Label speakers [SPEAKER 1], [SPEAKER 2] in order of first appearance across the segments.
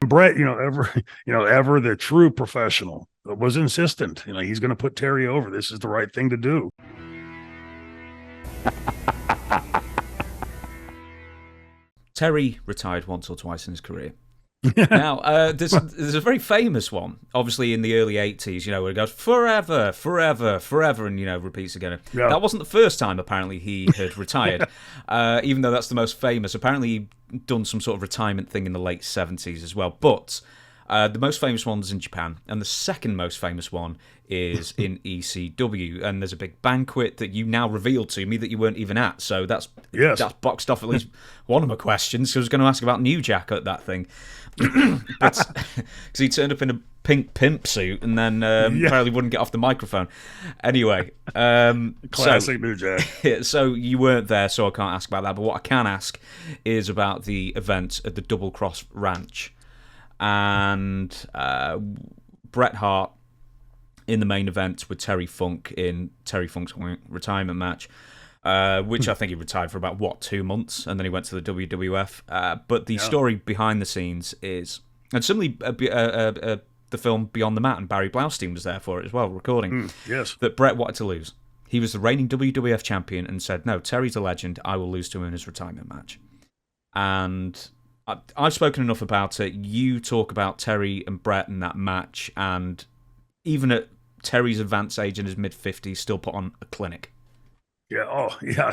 [SPEAKER 1] Bret, ever the true professional, was insistent. He's going to put Terry over. This is the right thing to do.
[SPEAKER 2] Terry retired once or twice in his career. Now, there's a very famous one, obviously in the early 80s, where it goes, forever, forever, forever, and, repeats again. Yeah. That wasn't the first time, apparently, he had retired, even though that's the most famous. Apparently, he'd done some sort of retirement thing in the late 70s as well. But the most famous one's in Japan, and the second most famous one is in ECW. And there's a big banquet that you now revealed to me that you weren't even at. So that's boxed off at least one of my questions. So I was going to ask about New Jack at that thing. Because he turned up in a pink pimp suit and then apparently wouldn't get off the microphone. Anyway,
[SPEAKER 1] classic New Jack.
[SPEAKER 2] So you weren't there, so I can't ask about that. But what I can ask is about the event at the Double Cross Ranch and Bret Hart in the main event with Terry Funk in Terry Funk's retirement match. Which I think he retired for about, 2 months, and then he went to the WWF. But the story behind the scenes is, and similarly, the film Beyond the Mat, and Barry Blaustein was there for it as well, recording, that Bret wanted to lose. He was the reigning WWF champion and said, no, Terry's a legend, I will lose to him in his retirement match. And I've spoken enough about it. You talk about Terry and Bret in that match, and even at Terry's advanced age in his mid-50s, still put on a clinic.
[SPEAKER 1] Yeah. Oh, yeah.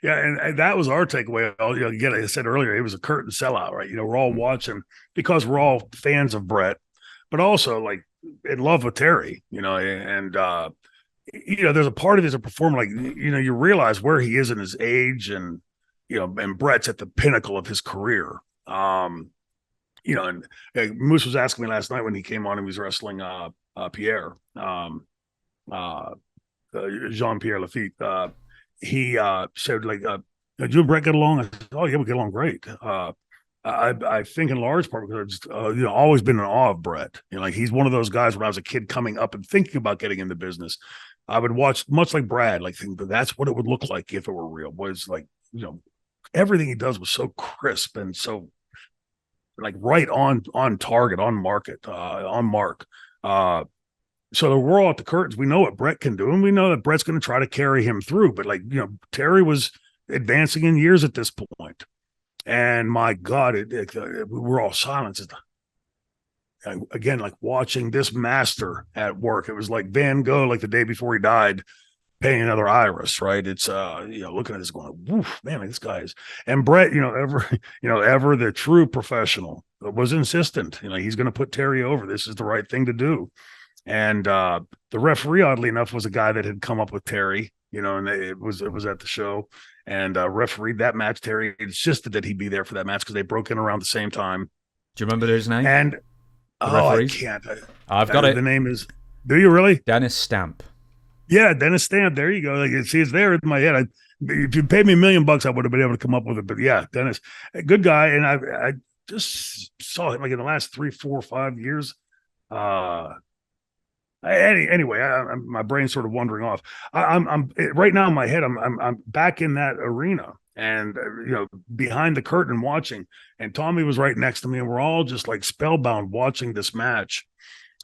[SPEAKER 1] And that was our takeaway. Again, I said earlier, it was a curtain sellout, right? We're all watching because we're all fans of Bret, but also like in love with Terry, and there's a part of it as a performer, like, you realize where he is in his age and Bret's at the pinnacle of his career. And Moose was asking me last night when he came on, he was wrestling Pierre, Jean-Pierre Lafitte. He said, like, do you and Bret get along? I said, oh, yeah, we get along great. I think in large part because I've just, always been in awe of Bret. Like he's one of those guys when I was a kid coming up and thinking about getting in the business, I would watch much like Brad, like think that's what it would look like if it were real. Was like, everything he does was so crisp and so like right on target, on mark. So we're all at the curtains. We know what Bret can do, and we know that Bret's going to try to carry him through. But Terry was advancing in years at this point, and my God, we were all silent. Again, like watching this master at work. It was like Van Gogh, like the day before he died, painting another iris. Right? It's looking at this going, woof, man, like this guy is. And Bret, ever the true professional, was insistent. He's going to put Terry over. This is the right thing to do. And the referee, oddly enough, was a guy that had come up with Terry, and it was at the show, and refereed that match. Terry insisted that he be there for that match because they broke in around the same time.
[SPEAKER 2] Do you remember his name?
[SPEAKER 1] And I can't.
[SPEAKER 2] I've got it.
[SPEAKER 1] The name is. Do you really?
[SPEAKER 2] Dennis Stamp.
[SPEAKER 1] Yeah, Dennis Stamp. There you go. Like, see, it's there in my head. If you paid me $1 million, I would have been able to come up with it. But yeah, Dennis, a good guy, and I just saw him like in the last 3, 4, 5 years. Anyway, my brain's sort of wandering off. I'm right now in my head. I'm back in that arena, and behind the curtain watching. And Tommy was right next to me, and we're all just like spellbound watching this match.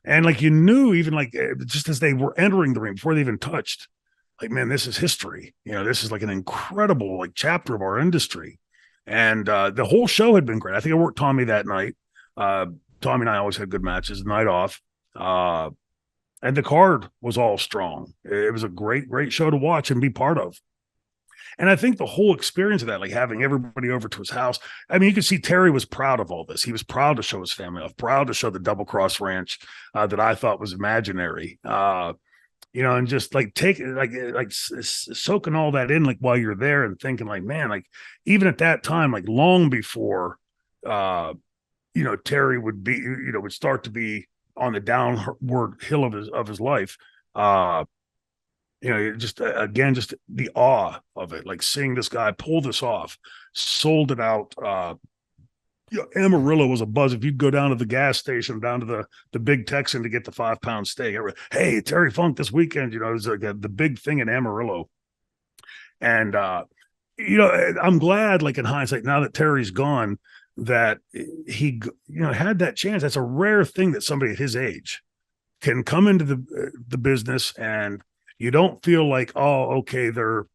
[SPEAKER 1] And like even like just as they were entering the ring before they even touched, like, man, this is history. This is like an incredible like chapter of our industry. And the whole show had been great. I think I worked Tommy that night. Tommy and I always had good matches. Night off. And the card was all strong. It was a great, great show to watch and be part of. And I think the whole experience of that, like having everybody over to his house, I mean, you could see Terry was proud of all this. He was proud to show his family off, proud to show the Double Cross Ranch that I thought was imaginary. And just like soaking all that in, like while you're there and thinking like, man, like even at that time, like long before, Terry would be, would start to be on the downward hill of his life, just the awe of it, like seeing this guy pull this off, sold it out. Amarillo was a buzz. If you'd go down to the gas station, down to the Big Texan to get the 5-pound steak, hey, Terry Funk this weekend, it was like the big thing in Amarillo. And I'm glad, like in hindsight, now that Terry's gone, that he, had that chance. That's a rare thing that somebody at his age can come into the business, and you don't feel like, oh, okay, they're,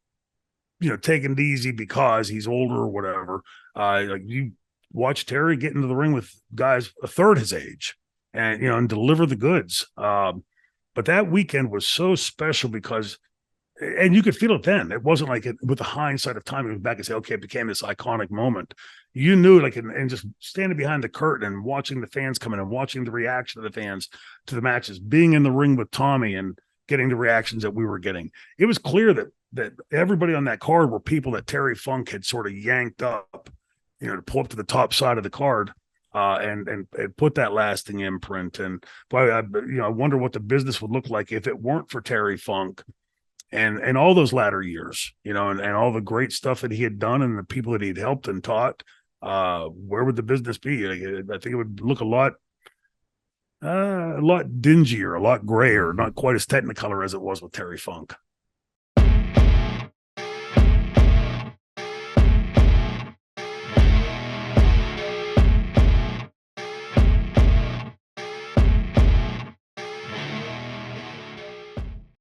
[SPEAKER 1] taking it easy because he's older or whatever. Like, you watch Terry get into the ring with guys a third his age, and and deliver the goods. But that weekend was so special because, and you could feel it then. It wasn't like with the hindsight of time, you look back and say, okay, it became this iconic moment. You knew, like, and just standing behind the curtain and watching the fans come in and watching the reaction of the fans to the matches, being in the ring with Tommy and getting the reactions that we were getting. It was clear that everybody on that card were people that Terry Funk had sort of yanked up, to pull up to the top side of the card, and put that lasting imprint. And boy, I wonder what the business would look like if it weren't for Terry Funk and all those latter years, and all the great stuff that he had done and the people that he'd helped and taught. Where would the business be? I think it would look a lot dingier, a lot grayer, not quite as technicolor as it was with Terry Funk.